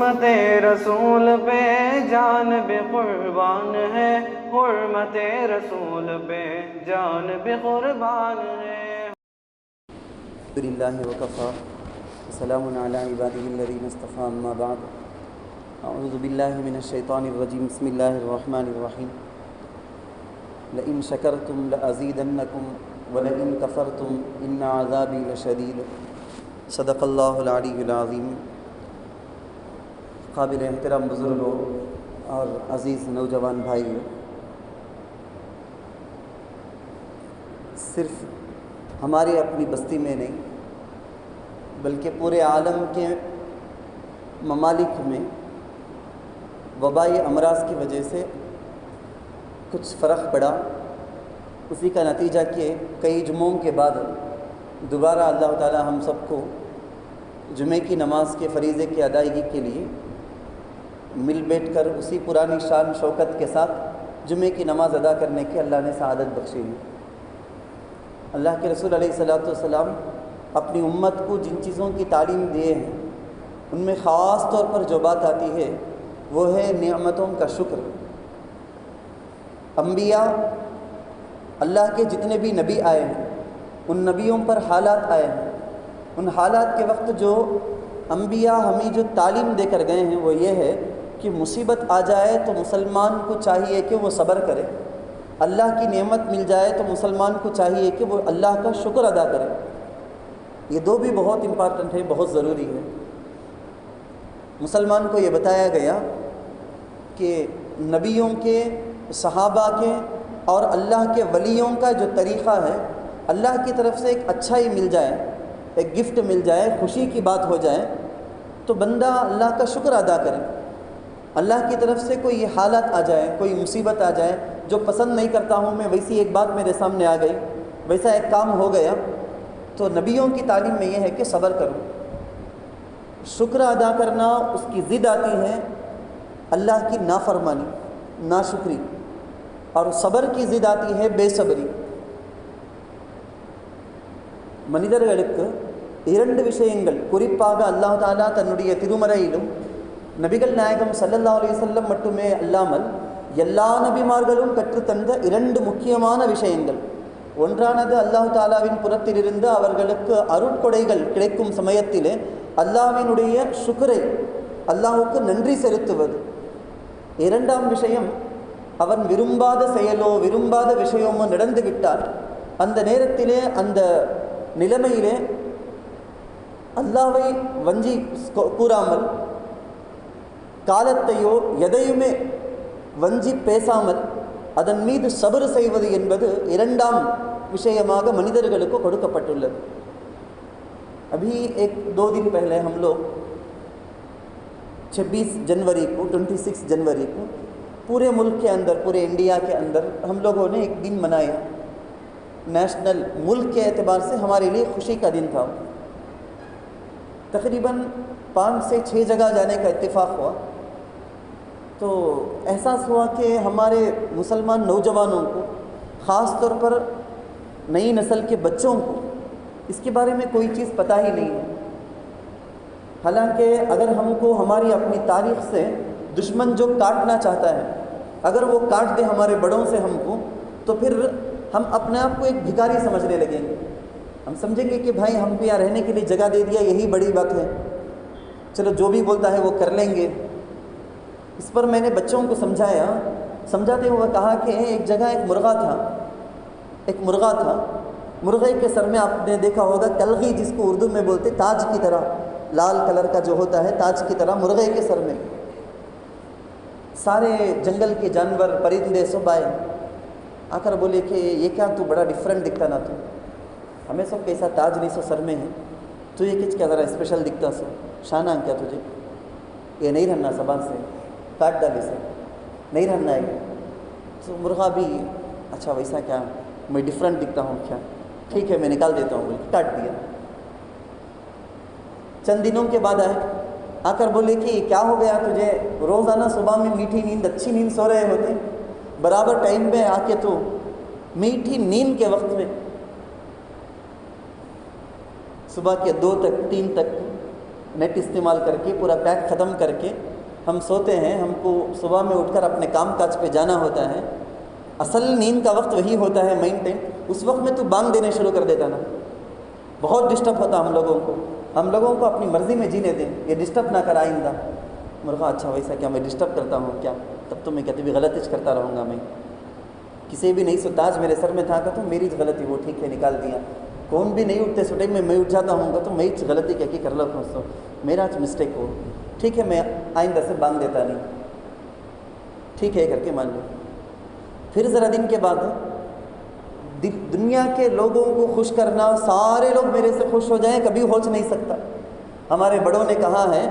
حرمت رسول پہ جان بھی قربان ہے، حرمت رسول پہ جان بھی قربان ہے۔ الحمد للہ وکفی وسلام علی عبادہ الذین اصطفی، اما بعد، اعوذ باللہ من الشیطان الرجیم، بسم اللہ الرحمن الرحیم۔ لئن شکرتم لازیدنکم ولئن کفرتم ان عذابی لشدید، صدق اللہ العلی العظیم۔ قابل احترام بزرگوں اور عزیز نوجوان بھائیوں، صرف ہماری اپنی بستی میں نہیں بلکہ پورے عالم کے ممالک میں وبائی امراض کی وجہ سے کچھ فرق پڑا۔ اسی کا نتیجہ کہ کئی جمعوں کے بعد دوبارہ اللہ تعالی ہم سب کو جمعے کی نماز کے فریضے کی ادائیگی کے لیے مل بیٹھ کر اسی پرانی شان شوکت کے ساتھ جمعے کی نماز ادا کرنے کی اللہ نے سعادت بخشی ہے۔ اللہ کے رسول علیہ الصلوۃ والسلام اپنی امت کو جن چیزوں کی تعلیم دیے ہیں ان میں خاص طور پر جو بات آتی ہے وہ ہے نعمتوں کا شکر۔ انبیاء، اللہ کے جتنے بھی نبی آئے ہیں ان نبیوں پر حالات آئے ہیں، ان حالات کے وقت جو انبیاء ہمیں جو تعلیم دے کر گئے ہیں وہ یہ ہے کہ مصیبت آ جائے تو مسلمان کو چاہیے کہ وہ صبر کرے، اللہ کی نعمت مل جائے تو مسلمان کو چاہیے کہ وہ اللہ کا شکر ادا کرے۔ یہ دو بھی بہت امپارٹنٹ ہے، بہت ضروری ہے۔ مسلمان کو یہ بتایا گیا کہ نبیوں کے، صحابہ کے اور اللہ کے ولیوں کا جو طریقہ ہے، اللہ کی طرف سے ایک اچھائی مل جائے، ایک گفٹ مل جائے، خوشی کی بات ہو جائے تو بندہ اللہ کا شکر ادا کرے۔ اللہ کی طرف سے کوئی یہ حالت آ جائے، کوئی مصیبت آ جائے جو پسند نہیں کرتا ہوں میں، ویسی ایک بات میرے سامنے آ گئی، ویسا ایک کام ہو گیا، تو نبیوں کی تعلیم میں یہ ہے کہ صبر کرو۔ شکر ادا کرنا اس کی ضد آتی ہے اللہ کی نافرمانی، ناشکری، اور صبر کی ضد آتی ہے بے صبری۔ മനിതர்களுக்கு இரண்டு விஷயங்கள் குறிப்பாக அல்லாஹ் தாலா தன்னுடைய திருமறையிலும் நபிகள் நாயகம் ஸல்லல்லாஹு அலைஹி வஸல்லம் மட்டுமே அல்லாமல் எல்லா நபிமார்களும் கற்றுத்தந்த இரண்டு முக்கியமான விஷயங்கள்। ஒன்றானது அல்லாஹ் தாலாவின் புறத்திலிருந்து அவர்களுக்கு அருட்கொடைகள் கிடைக்கும் சமயத்திலே அல்லாஹ்வினுடைய சுக்ரை, அல்லாஹ்வுக்கு நன்றி செலுத்துவது। இரண்டாம் விஷயம், அவன் விரும்பாத செயலோ விரும்பாத விஷயமோ நடந்து விட்டால் அந்த நேரத்திலே அந்த நிலைமையிலே அல்லாஹ்வை வஞ்சி கூறாமல், காலத்தையோ எதையுமே வஞ்சி பேசாமல் அதன் மீது சபர் செய்வது என்பது இரண்டாம் விஷயமாக மனிதர்களுக்கு கொடுக்கப்பட்டுள்ளது। अभी एक दो दिन पहले हम लोग 26 जनवरी को 26 जनवरी को पूरे मुल्क के अंदर, पूरे इंडिया के अंदर हम लोगों ने एक दिन मनाया। नेशनल मुल्क के एतबार से हमारे लिए खुशी का दिन था। तकरीबन 5 से 6 जगह जाने का इत्तेफाक हुआ। तो एहसास हुआ कि हमारे मुसलमान नौजवानों को, ख़ास तौर पर नई नस्ल के बच्चों को इसके बारे में कोई चीज़ पता ही नहीं है। हालांकि अगर हमको हमारी अपनी तारीख़ से दुश्मन जो काटना चाहता है, अगर वो काट दे हमारे बड़ों से हमको, तो फिर हम अपने आप को एक भिखारी समझने लगेंगे। हम समझेंगे कि भाई हमको यहाँ रहने के लिए जगह दे दिया, यही बड़ी बात है, चलो जो भी बोलता है वो कर लेंगे। इस पर मैंने बच्चों को समझाया, समझाते हुए कहा कि एक जगह एक मुर्गा था। मुर्गे के सर में आपने देखा होगा कलगी, जिसको उर्दू में बोलते ताज की तरह, लाल कलर का जो होता है ताज की तरह मुर्गे के सर में सारे जंगल के जानवर, परिंदे सब आए, आकर बोले कि ये क्या, तू बड़ा डिफरेंट दिखता ना, तू हमें सब कैसा ताज नहीं सो सर में है, तो ये किस क्या ज़रा स्पेशल दिखता सो, शाना क्या तुझे, ये नहीं रहना ज़बान से काट डाले से नहीं रहना है। तो मुर्गा भी अच्छा वैसा क्या, मैं डिफरेंट दिखता हूँ क्या, ठीक है मैं निकाल देता हूँ, बोल काट दिया। चंद दिनों के बाद आए, आकर बोले कि क्या हो गया तुझे, रोज़ाना सुबह में मीठी नींद, अच्छी नींद सो रहे होते, बराबर टाइम पे आके तो मीठी नींद के वक्त में सुबह के 2 तक 3 तक نیٹ استعمال کر کے پورا پیک ختم کر کے ہم سوتے ہیں. ہم کو صبح میں اٹھ کر اپنے کام کاج پہ جانا ہوتا ہے. اصل نیند کا وقت وہی ہوتا ہے مین ٹائم. اس وقت میں تو بانگ دینے شروع کر دیتا نا. بہت ڈسٹرب ہوتا ہم لوگوں کو. ہم لوگوں کو اپنی مرضی میں جینے دیں, یہ ڈسٹرب نہ کر آئندہ. مرغا اچھا ویسا کیا میں ڈسٹرب کرتا ہوں کیا؟ تب تو میں کہتی بھی غلط ہی کرتا رہوں گا. میں کسی بھی نہیں سوتا, آج میرے سر میں تھا کہ تو میری غلطی, وہ ٹھیک ہے نکال دیا. کون بھی نہیں اٹھتے سوٹے میں اٹھ جاتا ہوں گا تو میں غلطی کیا کہ کر لو پہنچتا ہوں, میرا آج مسٹیک ہو, ٹھیک ہے میں آئندہ سے باندھ دیتا نہیں, ٹھیک ہے کر کے مان لو. پھر ذرا دن کے بعد دنیا کے لوگوں کو خوش کرنا, سارے لوگ میرے سے خوش ہو جائیں, کبھی ہو نہیں سکتا. ہمارے بڑوں نے کہا ہے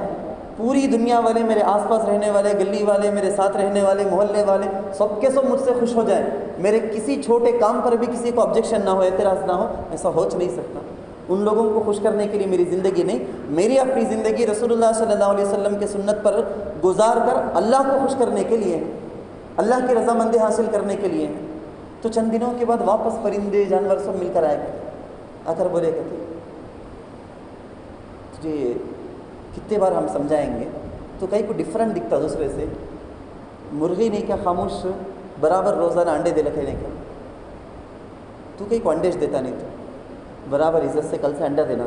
پوری دنیا والے, میرے آس پاس رہنے والے, گلی والے, میرے ساتھ رہنے والے, محلے والے, سب کے سب مجھ سے خوش ہو جائیں, میرے کسی چھوٹے کام پر بھی کسی کو آبجیکشن نہ ہو, اعتراض نہ ہو, ایسا ہو نہیں سکتا. ان لوگوں کو خوش کرنے کے لیے میری زندگی نہیں, میری اپنی زندگی رسول اللہ صلی اللہ علیہ وسلم کے سنت پر گزار کر اللہ کو خوش کرنے کے لیے, اللہ کی رضامندی حاصل کرنے کے لیے. تو چند دنوں کے بعد واپس پرندے جانور سب مل کر آئے آ کر بولے کہتے تجھے کتنے بار ہم سمجھائیں گے تو کہیں کو ڈفرینٹ دکھتا دوسرے سے. مرغی نہیں کیا خاموش برابر روزانہ انڈے دے رکھے نہیں کیا, تو کہیں کو انڈے دیتا نہیں, تو برابر عزت سے کل سے انڈا دینا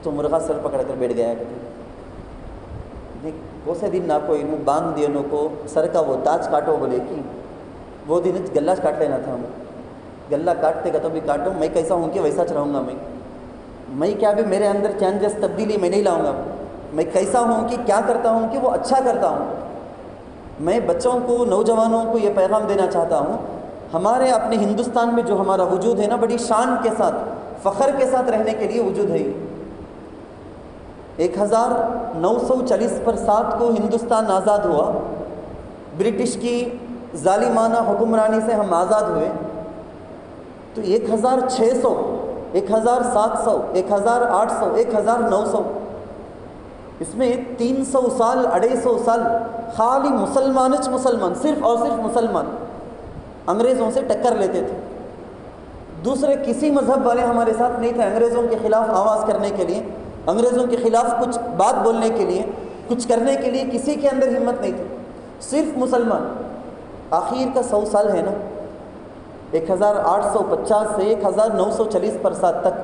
تو مرغا سر پکڑ کر بیٹھ گیا کہتے نہیں کوسے دن نہ کوئی نو باندھ دیو نو کو سر کا وہ تاج کاٹو بولے کہ وہ دن گلہ کاٹ لینا تھا. ہمیں گلہ کاٹتے کا تو بھی کاٹو, میں کیسا ہوں کہ ویسا رہوں گا. میں کیا بھی میرے اندر چینجز تبدیلی میں نہیں لاؤں گا. میں کیسا ہوں کہ کیا کرتا ہوں کہ وہ اچھا کرتا ہوں. میں بچوں کو, نوجوانوں کو یہ پیغام دینا چاہتا ہوں, ہمارے اپنے ہندوستان میں جو ہمارا وجود ہے نا, بڑی شان کے ساتھ, فخر کے ساتھ رہنے کے لیے وجود ہے. 1940 کو ہندوستان آزاد ہوا, برٹش کی ظالمانہ حکمرانی سے ہم آزاد ہوئے. تو 1600, 1700, 1800, 1900, اس میں 300 سال 250 سال خالی مسلمان, صرف اور صرف مسلمان انگریزوں سے ٹکر لیتے تھے. دوسرے کسی مذہب والے ہمارے ساتھ نہیں تھے انگریزوں کے خلاف آواز کرنے کے لیے, انگریزوں کے خلاف کچھ بات بولنے کے لیے, کچھ کرنے کے لیے کسی کے اندر ہمت نہیں تھی, صرف مسلمان. آخر کا 100 سال ہے نا, 1850 سے 1940 تک,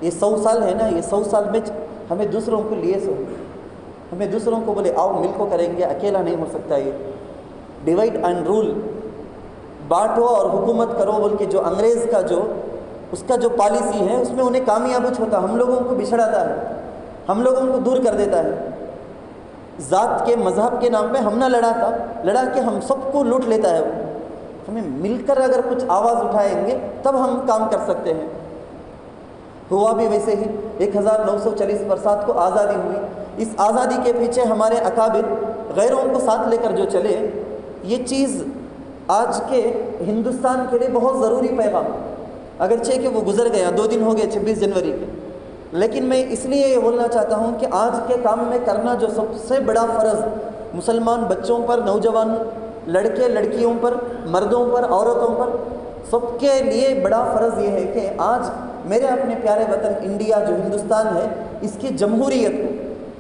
یہ 100 سال ہے نا. یہ 100 سال میں ہمیں دوسروں کو لیے سو, ہمیں دوسروں کو بولے آؤ مل کو کریں گے, اکیلا نہیں ہو سکتا. یہ ڈیوائڈ اینڈ رول, بانٹو اور حکومت کرو بول کے جو انگریز کا جو اس کا جو پالیسی ہے, اس میں انہیں کامیاب ہوتا, ہم لوگوں کو بچھڑاتا ہے, ہم لوگوں کو دور کر دیتا ہے. ذات کے مذہب کے نام پہ ہم نہ لڑا کے ہم سب کو لوٹ لیتا ہے. وہ ہمیں مل کر اگر کچھ آواز اٹھائیں گے تب ہم کام کر سکتے ہیں. ہوا بھی ویسے ہی. 1940 کو آزادی ہوئی. اس آزادی کے پیچھے ہمارے اکابر غیروں کو ساتھ لے کر جو چلے, یہ چیز آج کے ہندوستان کے لیے بہت ضروری پیغام. اگرچہ کہ وہ گزر گیا, 2 دن ہو گئے 26 جنوری کے, لیکن میں اس لیے یہ بولنا چاہتا ہوں کہ آج کے کام میں کرنا جو سب سے بڑا فرض مسلمان بچوں پر, نوجوان لڑکے لڑکیوں پر, مردوں پر, عورتوں پر, سب کے لیے بڑا فرض یہ ہے کہ آج میرے اپنے پیارے وطن انڈیا جو ہندوستان ہے, اس کی جمہوریت کو,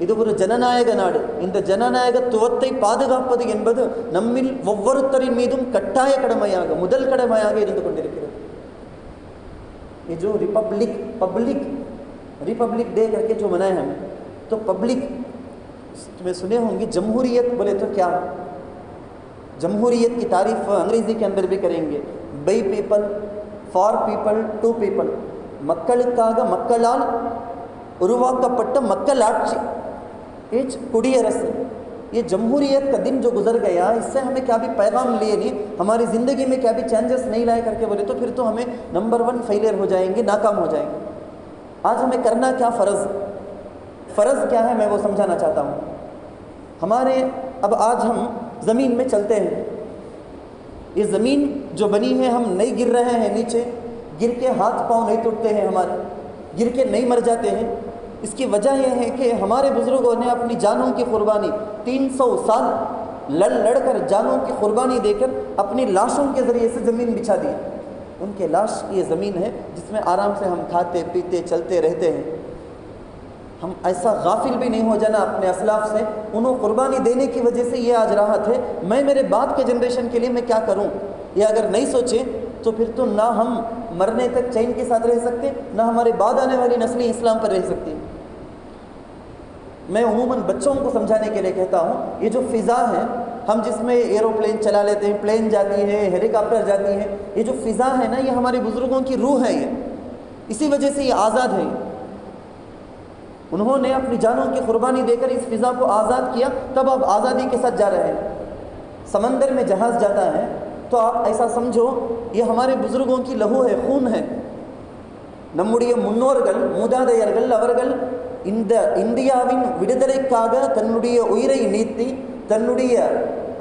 இது ஒரு ஜனநாயக நாடு, இந்த ஜனநாயகத்துவத்தை பாதுகாப்பது என்பது நம்மில் ஒவ்வொருத்தரின் மீதும் கட்டாய கடமையாக, முதல் கடமையாக இருந்து கொண்டிருக்கிறது. ये जो रिपब्लिक डे करके जो मनाए हम, तो पब्लिक तुम्हें सुने होंगे, जमहूरियत बोले तो क्या, जमहूरियत की तारीफ अंग्रेजी के अंदर भी करेंगे. by people, for people, to people, மக்களுக்காக மக்களால் உருவாக்கப்பட்ட மக்களாட்சி, कुड़ियरस. ये जमहूरियत का दिन जो गुजर गया, इससे हमें क्या भी पैगाम लिए नहीं, हमारी ज़िंदगी में क्या भी चेंजेस नहीं लाए करके बोले तो फिर तो हमें नंबर 1 फेलियर हो जाएंगे, नाकाम हो जाएंगे. आज हमें करना क्या, फ़र्ज़ क्या है, मैं वो समझाना चाहता हूँ. हमारे अब आज हम ज़मीन में चलते हैं, ये ज़मीन जो बनी है, हम नहीं गिर रहे हैं नीचे, गिर के हाथ पाँव नहीं टूटते हैं हमारे, गिर के नहीं मर जाते हैं. इसकी वजह यह है कि हमारे बुज़ुर्गों ने अपनी जानों की क़ुरबानी 300 साल लड़ कर जानों की क़ुरबानी देकर अपनी लाशों के ज़रिए से ज़मीन बिछा दी. उनके लाश की ये ज़मीन है जिसमें आराम से हम खाते पीते चलते रहते हैं. ہم ایسا غافل بھی نہیں ہو جانا اپنے اسلاف سے. انہوں قربانی دینے کی وجہ سے یہ آج راحت ہے. میں میرے بعد کے جنریشن کے لیے میں کیا کروں, یہ اگر نہیں سوچے تو پھر تو نہ ہم مرنے تک چین کے ساتھ رہ سکتے, نہ ہمارے بعد آنے والی نسلیں اسلام پر رہ سکتی. میں عموماً بچوں کو سمجھانے کے لیے کہتا ہوں, یہ جو فضا ہے, ہم جس میں ایروپلین چلا لیتے ہیں, پلین جاتی ہے, ہیلی کاپٹر جاتی ہے, یہ جو فضا ہے نا, یہ ہمارے بزرگوں کی روح ہے. یہ اسی وجہ سے یہ آزاد ہے. انہوں نے اپنی جانوں کی قربانی دے کر اس فضا کو آزاد کیا, تب آپ آزادی کے ساتھ جا رہے ہیں. سمندر میں جہاز جاتا ہے تو آپ ایسا سمجھو یہ ہمارے بزرگوں کی لہو ہے, خون ہے. நம்முடைய முன்னோர்கள் மூதாதையர்கள் அவர்கள் இந்த இந்தியாவின் விடுதலைக்காக தன்னுடைய உயிரை நீத்தி தன்னுடைய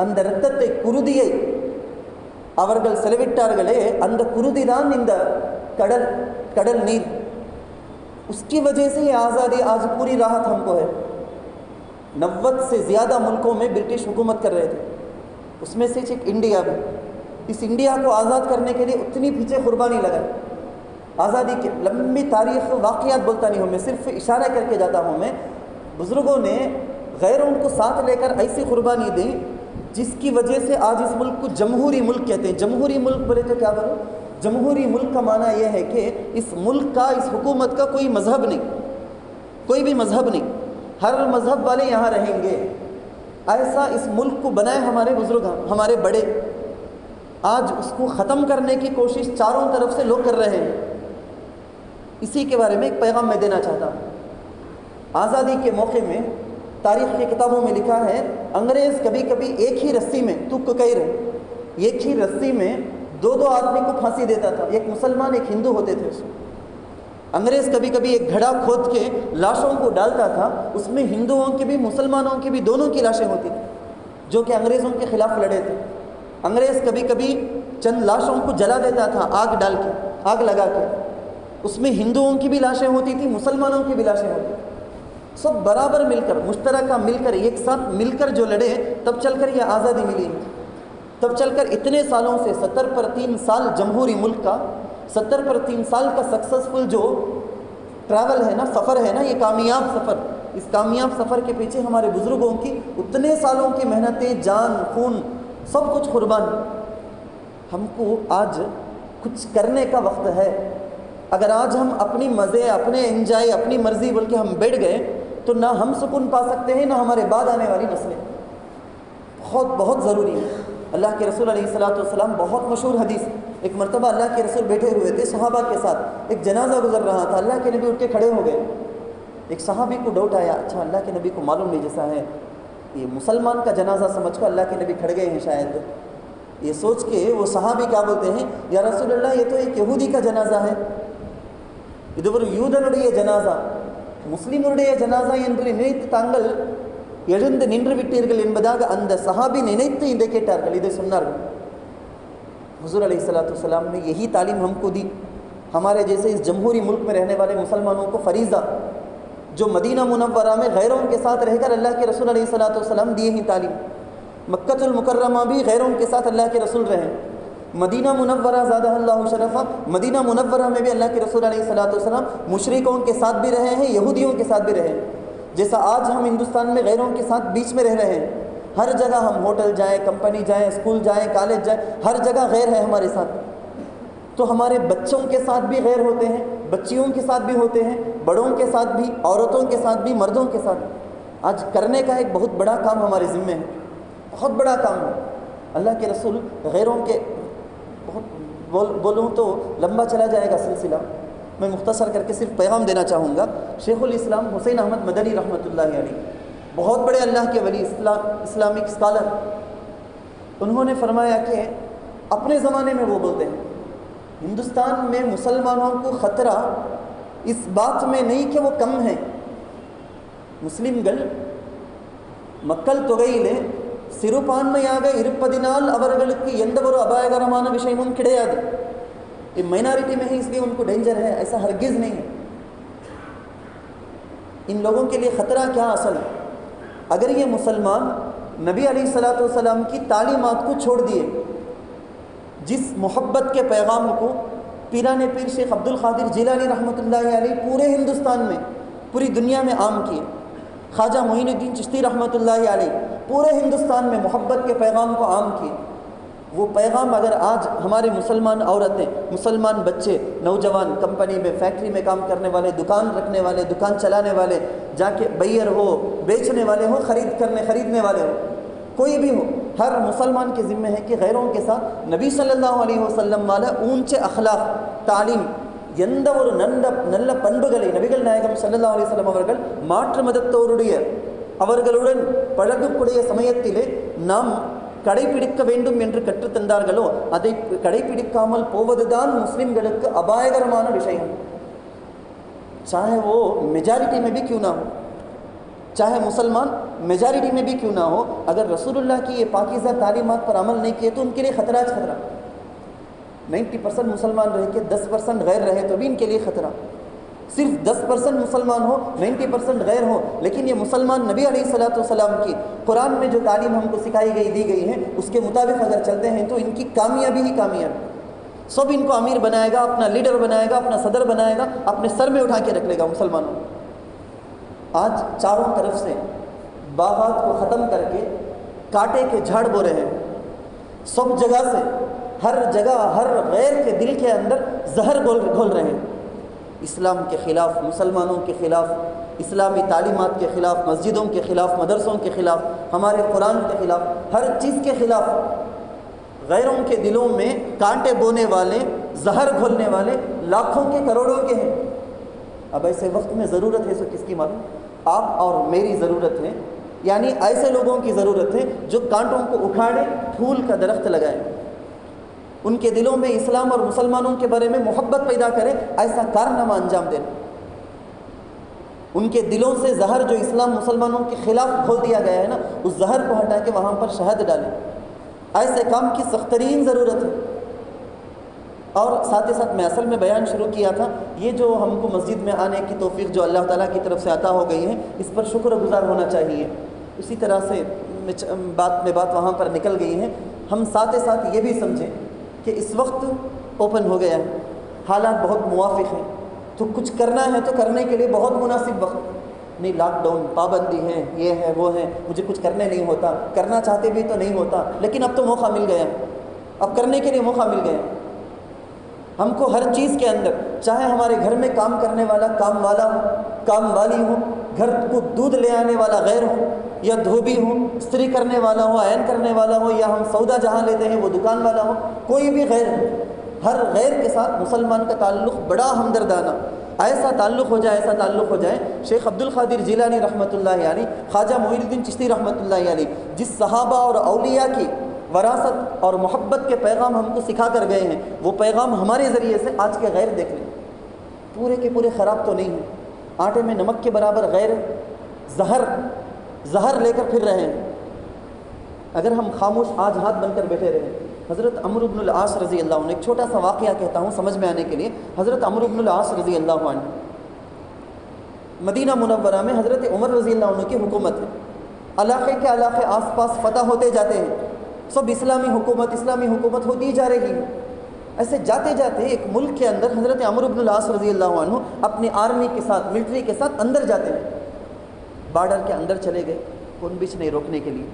அந்த இரத்தத்தை குருதியை அவர்கள் செலவிட்டார்களே, அந்த குருதி தான் இந்த கடல் நீர். उसकी वजह से ये आज़ादी आज पूरी राहत हमको है. 90 से ज़्यादा मुल्कों में ब्रिटिश हुकूमत कर रहे थे, उसमें से एक इंडिया भी. इस इंडिया को आज़ाद करने के लिए उतनी पीछे कुर्बानी लगाई. आज़ादी की लंबी तारीख़ वाक़ियात बोलता नहीं हूँ मैं, सिर्फ इशारा करके जाता हूँ मैं. बुज़ुर्गों ने गैरों को साथ लेकर ऐसी कुर्बानी दी जिसकी वजह से आज इस मुल्क को जमहूरी मुल्क कहते हैं. जमहूरी मुल्क बोले तो क्या करो, जमहूरी मुल्क का माना यह है कि इस मुल्क का, इस हुकूमत का कोई मज़हब नहीं, कोई भी मज़हब नहीं, हर मज़हब वाले यहाँ रहेंगे. ऐसा इस मुल्क को बनाए हमारे बुज़ुर्ग, हमारे बड़े. आज उसको ख़त्म करने की कोशिश चारों तरफ से लोग कर रहे हैं. इसी के बारे में एक पैगाम मैं देना चाहता हूँ. आज़ादी के मौके में तारीख़ की किताबों में लिखा है, अंग्रेज़ कभी कभी एक ही रस्सी में, तुक कई रहे, एक ही रस्सी में दो आदमी को फांसी देता था. एक मुसलमान एक हिंदू होते थे. उसमें अंग्रेज़ कभी कभी एक घड़ा खोद के लाशों को डालता था, उसमें हिंदुओं की भी मुसलमानों की भी दोनों की लाशें होती थी जो कि अंग्रेज़ों के ख़िलाफ़ लड़े थे. अंग्रेज़ कभी कभी चंद लाशों को जला देता था, आग डाल के, आग लगा के. उसमें हिंदुओं की भी लाशें होती थी, मुसलमानों की भी लाशें होती थी. सब बराबर मिलकर, मुश्तरका मिलकर, एक साथ मिलकर जो लड़े, तब चलकर यह आज़ादी मिली. तब चलकर इतने सालों से 70 पर 3 साल जमहूरी मुल्क का, 70 पर 3 साल का सक्सेसफुल जो ट्रैवल है ना, सफ़र है ना, ये कामयाब सफ़र. इस कामयाब सफ़र के पीछे हमारे बुज़ुर्गों की उतने सालों की मेहनतें, जान, खून, सब कुछ कुर्बान. हमको आज कुछ करने का वक्त है. अगर आज हम अपनी मज़े, अपने एंजॉय, अपनी मर्ज़ी बोल के हम बैठ गए तो ना हम सुकून पा सकते हैं, ना हमारे बाद आने वाली नस्लें. बहुत बहुत ज़रूरी है. अल्लाह के रसूल अलैहिस्सलाम, बहुत मशहूर हदीस, एक मरतबा अल्लाह के रसूल बैठे हुए थे सहाबा के साथ, एक जनाजा गुजर रहा था. अल्लाह के नबी उठ के खड़े हो गए. एक सहाबी को डाउट आया, अच्छा अल्लाह के नबी को मालूम नहीं जैसा है ये मुसलमान का जनाजा समझ कर अल्लाह के नबी खड़ गए हैं शायद. ये सोच के वो सहाबी क्या बोलते हैं, या रसूलल्लाह ये तो एक यहूदी का जनाजा है, இது ஒரு யூதனுடைய ஜனாசா, முஸ்லிமுடைய ஜனாசா என்று நினைத்து தாங்கள் எழுந்து நின்று விட்டீர்கள் என்பதாக அந்த சஹாபி நினைத்து இதை கேட்டார்கள், இதை சொன்னார்கள். हुजूर अलैहिस्सलाम ने यही तालीम हमको दी. हमारे जैसे इस जमहूरी मुल्क में रहने वाले मुसलमानों को फ़रीज़ा, जो मदीना मुनव्वरा में गैरों के साथ रहकर अल्लाह के रसूल अलैहिस्सलाम दिए ही तालीम. मक्कतुल मुकर्रमा भी गैरों के साथ अल्लाह के रसूल रहे. मदीना मुनव्वरा ज़ादहल्लाहु शरफ़ा, मदीना मुनव्वरा में भी अल्लाह के रसूल अलैहिस्सलाम मुशरिकों के साथ भी रहे हैं, यहूदियों के साथ भी रहे हैं. जैसा आज हम हिंदुस्तान में गैरों के साथ बीच में रह रहे हैं, हर जगह हम होटल जाएँ, कंपनी जाएँ, स्कूल जाएँ, कॉलेज जाएँ, हर जगह गैर है हमारे साथ. तो हमारे बच्चों के साथ भी गैर होते हैं, बच्चियों के साथ भी होते हैं, बड़ों के साथ भी, औरतों के साथ भी, मर्दों के साथ. आज करने का एक बहुत बड़ा काम हमारे ज़िम्मे है, बहुत बड़ा काम है. अल्लाह के रसूल गैरों के, बहुत बोलूँ तो लंबा चला जाएगा सिलसिला, मैं मुख्तसर करके सिर्फ पैगाम देना चाहूँगा. शेखुल इस्लाम हुसैन अहमद मदनी रहमतुल्लाहि अलैह, बहुत बड़े अल्लाह के वली, इस्लामिक स्कॉलर, उन्होंने फरमाया कि अपने ज़माने में वो बोलते हैं हिंदुस्तान में मुसलमानों को ख़तरा इस बात में नहीं कि वो कम हैं. முஸ்லிம்கள் மக்கள் தொகையிலே சிறுபான்மையாக இருப்பதினால் அவர்களுக்கு எந்த ஒரு அபாயகரமான விஷயமும் கிடையாது. ये माइनॉरिटी में है इसलिए उनको डेंजर है, ऐसा हरगिज़ नहीं है. इन लोगों के लिए ख़तरा क्या असल, अगर ये मुसलमान नबी अलैहिस्सलातु वस्सलाम की तालीमात को छोड़ दिए, जिस मोहब्बत के पैगाम को पीराने पीर शेख अब्दुल क़ादिर जिलानी रहमतुल्लाहि अलैह पूरे हिंदुस्तान में पूरी दुनिया में आम किए। ख्वाजा मोइनुद्दीन चिश्ती रहमतुल्लाहि अलैह पूरे हिंदुस्तान में मोहब्बत के पैगाम को आम किए। वो पैगाम अगर आज हमारे मुसलमान औरतें, मुसलमान बच्चे, नौजवान, कंपनी में, फैक्ट्री में काम करने वाले, दुकान रखने वाले, दुकान चलाने वाले, जाके बैयर हो, बेचने वाले हो, खरीदने वाले हो, कोई भी हो, हर मुसलमान के ज़िम्मे है कि गैरों के साथ नबी सल्लल्लाहु अलैहि वसल्லம் वाला ऊंचे अखलाक तालीम எந்த ஒரு நல்ல பண்புகளை நபிகள் நாயகம் ஸல்லல்லாஹு அலைஹி வஸல்லம் அவர்கள் மாற்று மதத்தோருடைய அவர்களுடன் பழகக்கூடிய சமயத்திலே நாம் கடைபிடிக்க வேண்டும் என்று கற்றுத்தந்தார்களோ அதை கடைபிடிக்காமல் போவதுதான் முஸ்லிம்களுக்கு அபாயகரமான விஷயம்। चाहे वो मेजॉरिटी में भी क्यों ना हो, चाहे मुसलमान मेजॉरिटी में भी क्यों ना हो, अगर रसूलुल्लाह की ये पाकीज़ा तालीमात पर अमल नहीं किए तो उनके लिए ख़तरा 90% मुसलमान रह के 10% गैर रहे तो भी इनके लिए ख़तरा। सिर्फ 10% मुसलमान हो, 90% गैर हो, लेकिन ये मुसलमान नबी अलैहिस्सलातु वस्सलाम की कुरान में जो तालीम हमको सिखाई गई, दी गई है, उसके मुताबिक अगर चलते हैं तो इनकी कामयाबी ही कामयाबी। सब इनको अमीर बनाएगा, अपना लीडर बनाएगा, अपना सदर बनाएगा, अपने सर में उठा के रख लेगा मुसलमानों। आज चारों तरफ से बागात को ख़त्म करके कांटे के झाड़ बो रहे हैं। सब जगह से, हर जगह, हर गैर के दिल के अंदर जहर घोल रहे हैं। इस्लाम के ख़िलाफ़, मुसलमानों के ख़िलाफ़, इस्लामी तालीमात के ख़िलाफ़, मस्जिदों के ख़िलाफ़, मदरसों के ख़िलाफ़, हमारे कुरान के ख़िलाफ़, हर चीज़ के ख़िलाफ़ गैरों के दिलों में कांटे बोने वाले, जहर घोलने वाले लाखों के, करोड़ों के हैं। अब ऐसे वक्त में ज़रूरत है, सो किसकी मालूम? आप और मेरी ज़रूरत है, यानी ऐसे लोगों की ज़रूरत है जो कांटों को उखाड़े, फूल का दरख्त लगाए, उनके दिलों में इस्लाम और मुसलमानों के बारे में मोहब्बत पैदा करे, ऐसा कारनामा अंजाम देना। उनके दिलों से जहर जो इस्लाम मुसलमानों के ख़िलाफ़ खोल दिया गया है ना, उस जहर को हटा के वहाँ पर शहद डालें। ऐसे काम की सख्तरीन ज़रूरत है। और साथ ही साथ मैं असल में बयान शुरू किया था, ये जो हमको मस्जिद में आने की तौफीक जो अल्लाह ताला की तरफ से अता हो गई है, इस पर शुक्रगुजार होना चाहिए। उसी तरह से बात वहाँ पर निकल गई है। हम साथ ही साथ ये भी समझें कि इस वक्त ओपन हो गया है, हालात बहुत मुवाफिक हैं, तो कुछ करना है तो करने के लिए बहुत मुनासिब वक्त नहीं। लॉकडाउन, पाबंदी है, ये है, वो है, मुझे कुछ करने नहीं होता, करना चाहते भी तो नहीं होता, लेकिन अब तो मौका मिल गया, अब करने के लिए मौका मिल गया। हमको हर चीज़ के अंदर, चाहे हमारे घर में काम करने वाला काम वाला हो, काम वाली हो, घर को दूध ले आने वाला गैर हो, या धोबी हो, इस्त्री करने वाला हो, आयन करने वाला हो, या हम सौदा जहाँ लेते हैं वो दुकान वाला हो, कोई भी गैर हो, हर गैर के साथ मुसलमान का ताल्लुक़ बड़ा हमदर्दाना, ऐसा ताल्लुक़ हो जाए, ऐसा ताल्लुक़ हो जाए। शेख अब्दुल क़ादिर जिलानी रहमतुल्लाहि अलैह, ख्वाजा मोइनुद्दीन चिश्ती रहमतुल्लाहि अलैह, जिस सहाबा और औलिया की वरासत और मोहब्बत के पैगाम हमको सिखा कर गए हैं, वो पैगाम हमारे ज़रिए से आज के गैर देख लें। पूरे के पूरे ख़राब तो नहीं हैं, आटे में नमक के बराबर गैर जहर लेकर फिर रहे हैं। अगर हम खामोश आज हाथ बनकर बैठे रहे। हज़रत अम्र इब्नुल आस रज़ी अल्लाह अन्हु, एक छोटा सा वाक़या कहता हूँ समझ में आने के लिए। हज़रत अम्र इब्नुल आस रज़ी अल्लाह अन्हु, मदीना मुनव्वरा में हज़रत उमर रज़ी अल्लाह अन्हु की हुकूमत है। इलाक़े के इलाक़े आस पास फ़तह होते जाते हैं, सब इस्लामी हुकूमत होती जा रही है। ऐसे जाते जाते एक मुल्क के अंदर हज़रत अम्र इब्नुल आस रज़ी अल्लाह अन्हु अपनी आर्मी के साथ, मिलिट्री के साथ अंदर जाते हैं। बॉर्डर के अंदर चले गए, कौन भी नहीं रोकने के लिए,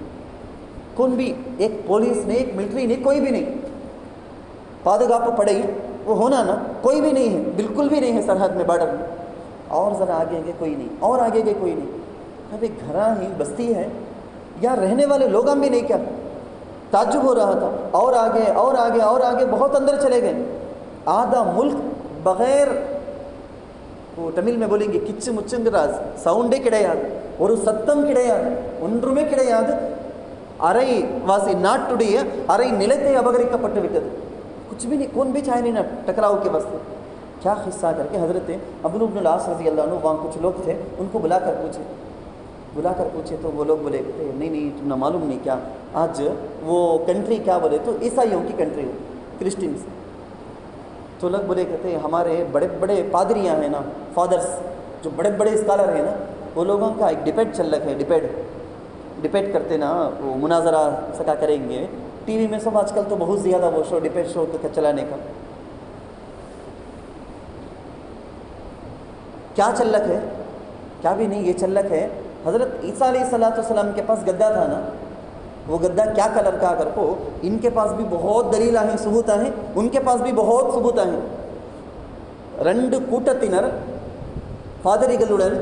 कौन भी, एक पुलिस नहीं, एक मिलिट्री नहीं, कोई भी नहीं। पादगाप पड़े वो होना ना, कोई भी नहीं है, बिल्कुल भी नहीं है सरहद में, बॉर्डर में। और ज़रा आगे गए कोई नहीं, और आगे गए कोई नहीं। अभी घरा ही बस्ती है, यहाँ रहने वाले लोग हम भी नहीं, क्या ताज्जुब हो रहा था। और आगे और आगे और आगे बहुत अंदर चले गए। आधा मुल्क बग़ैर, वो तमिल में बोलेंगे किच्चु मुच्चुंगराज, सौंडे किड़ैयाद और सत्तम किड़ैयाद ஒன்றுமே கிடையாது, अरई वासी नाटुடைய अरई निलते अपहरिக்கப்பட்டு விட்டது। कुछ भी नहीं, कौन भी चाहे नहीं ना टकराव के वास्ते। क्या किस्सा करके हज़रत अब्दुल इब्नुल आस रज़ी अल्लाह अन्हु, वहाँ कुछ लोग थे, उनको बुलाकर पूछे तो वो लोग बोले नहीं तुमने मालूम नहीं क्या, आज वो कंट्री क्या बोले तो ईसाइयों की कंट्री हो, क्रिश्चियंस। तो लोग बोले कहते हमारे बड़े बड़े पादरियाँ हैं ना, फादर्स जो बड़े बड़े स्कॉलर हैं ना, वो लोगों का एक डिबेट चल रखा है। डिबेट करते ना, वो मुनाजरा सका करेंगे टीवी में सब। आजकल तो बहुत ज़्यादा वो शो, डिबेट शो का चलाने का क्या चल रखा है। کیا بھی نہیں، یہ چلک ہے۔ حضرت عیسیٰ علیہ السلام کے پاس گدا تھا نا، وہ گدا کیا کلر کا اگر کو، ان کے پاس بھی بہت دلیل ہیں، ثبوت ہیں، ان کے پاس بھی بہت ثبوت ہیں۔ രണ്ട് കൂട്ടത്തിനർ பாதிரிகளுடன்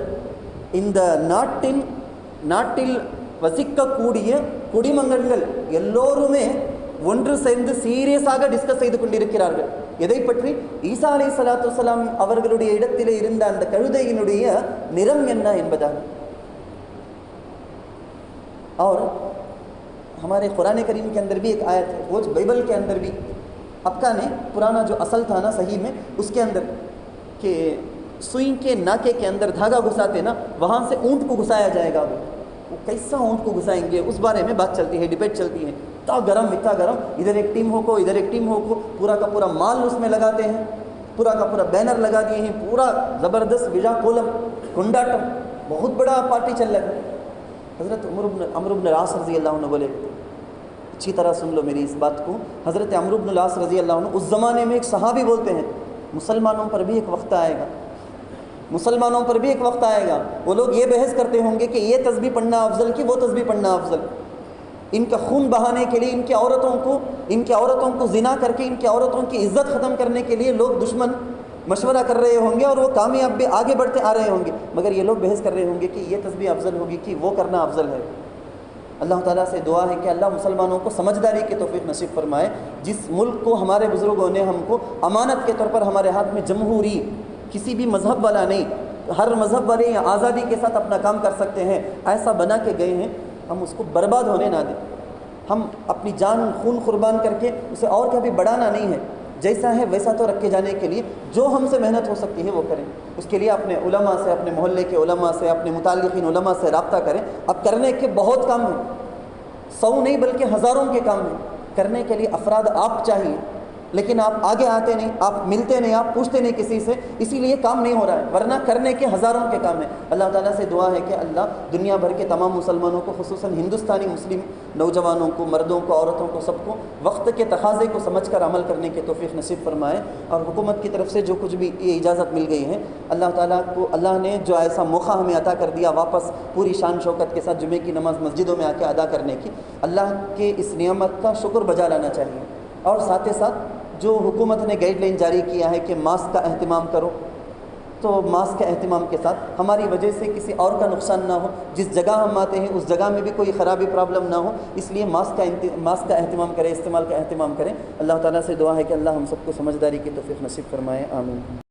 இந்த நாட்டில் வசிக்கக்கூடிய குடிமகன்கள் எல்லோருமே ஒன்று சேர்ந்து சீரியஸாக டிஸ்கஸ் செய்து கொண்டிருக்கிறார்கள். எதை பற்றி? ஈசா அலைஹிஸ்ஸலாத்து வஸ்ஸலாம் அவர்களுடைய இடத்திலே இருந்த அந்த கழுதையினுடைய நிறம் என்ன என்பதாக. और हमारे कुरान करीम के अंदर भी एक आयत है, वो बाइबल के अंदर भी आपका ने पुराना जो असल था ना सही में, उसके अंदर कि सुई के नाके के अंदर धागा घुसाते ना, वहाँ से ऊँट को घुसाया जाएगा। वो कैसा ऊँट को घुसाएंगे उस बारे में बात चलती है, डिबेट चलती है। इतना गरम, इधर एक टीम हो को, इधर एक टीम हो को, पूरा का पूरा माल उसमें लगाते हैं, पूरा का पूरा बैनर लगा दिए हैं, पूरा ज़बरदस्त विजा कोलम कुंडाटम, बहुत बड़ा पार्टी चल रहा है। हज़रत अमर इब्न आस रज़ी अल्लाह अन्हु बोले, अच्छी तरह सुन लो मेरी इस बात को। हज़रत अमर इब्न आस रज़ी अल्लाह अन्हु उस ज़माने में एक सहाबी बोलते हैं, मुसलमानों पर भी एक वक्त आएगा, मुसलमानों पर भी एक वक्त आएगा, वो लोग ये बहस करते होंगे कि ये तस्बीह पढ़ना अफजल कि वो तस्बीह पढ़ना अफजल। इनका खून बहाने के लिए, इनकी औरतों को ज़िना करके इनकी औरतों की इज़्ज़त ख़त्म करने के लिए लोग दुश्मन मशवरा कर रहे होंगे और वो कामयाब भी आगे बढ़ते आ रहे होंगे, मगर ये लोग बहस कर रहे होंगे कि ये तस्बीह अफजल होगी कि वो करना अफजल है। अल्लाह ताला से दुआ है कि अल्लाह मुसलमानों को समझदारी की तौफीक नसीब फरमाए। जिस मुल्क को हमारे बुज़ुर्गों ने हमको अमानत के तौर पर हमारे हाथ में जमहूरी, किसी भी मज़हब वाला नहीं, हर मज़हब वाले यहाँ आज़ादी के साथ अपना काम कर सकते हैं, ऐसा बना के गए हैं, हम उसको बर्बाद होने ना दें। हम अपनी जान खून कुर्बान करके उसे और कभी बढ़ाना नहीं है, जैसा है वैसा तो रख के जाने के लिए जो हमसे मेहनत हो सकती है वो करें। उसके लिए अपने उलमा से, अपने मोहल्ले के उलमा से, अपने मुताल्लिक़ीन उलमा से रब्ता करें। अब करने के बहुत काम हैं, 100 नहीं बल्कि हज़ारों के काम हैं। करने के लिए अफराद आप चाहिए, लेकिन आप आगे आते नहीं, आप मिलते नहीं, आप पूछते नहीं किसी से, इसीलिए काम नहीं हो रहा है, वरना करने के हज़ारों के काम हैं। अल्लाह ताला से दुआ है कि अल्लाह दुनिया भर के तमाम मुसलमानों को, खुसूसन हिंदुस्तानी मुस्लिम नौजवानों को, मर्दों को, औरतों को, सबको वक्त के तकाज़े को समझ कर अमल करने की तौफीक नसीब फरमाए। और हुकूमत की तरफ से जो कुछ भी ये इजाज़त मिल गई है, अल्लाह ताला को, अल्लाह ने जो ऐसा मौका हमें अता कर दिया वापस पूरी शान शौकत के साथ जुमे की नमाज़ मस्जिदों में आके अदा करने की, अल्लाह के इस नियामत का शुक्र बजा लाना चाहिए। और साथ ही साथ जो हुकूमत ने गाइडलाइन जारी किया है कि मास्क का एहतिमाम करो, तो मास्क के एहतिमाम के साथ हमारी वजह से किसी और का नुकसान ना हो, जिस जगह हम आते हैं उस जगह में भी कोई ख़राबी प्रॉब्लम ना हो, इसलिए मास्क का एहतिमाम करें, इस्तेमाल का एहतिमाम करें। अल्लाह ताला से दुआ है कि अल्लाह हम सबको समझदारी की तौफीक नसीब फरमाए। आमीन।